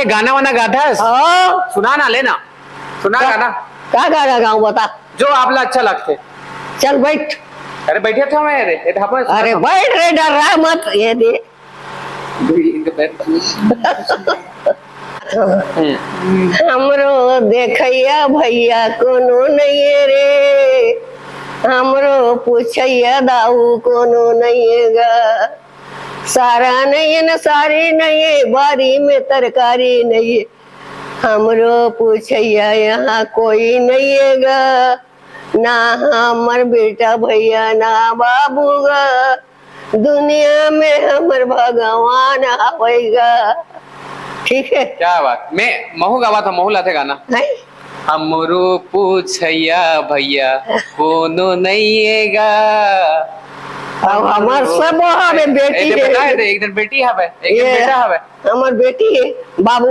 गाना वाना गाता है? हाँ। सुना ना, लेना सुना गाना। क्या गाना गाऊं बता। जो आपला अच्छा लगते। चल बैठ। अरे बैठे थे मैं, अरे बैठ रे, डर रहा मत, ये दे। हमरो देखैया भैया कोनो नहीं रे, हमरो पूछैया दाऊ कोनो नहीं गा। सारा नहीं है न सारी नहीं है, बारी में तरकारी नहीं है, हमरो पूछैया यहाँ कोई नहीं है गा। ना हमर बेटा भैया ना बाबू गा, दुनिया में हमर भगवान आवेगा। ठीक है, क्या बात। मैं महू गावा था, महू लाते गाना। हमरो पूछैया भैया कोनो नहीं गा। अब हमार सब हमें बेटी है, एक दिन बेटी हवे, एक दिन बेटा हवे। हमार बेटी है बाबू।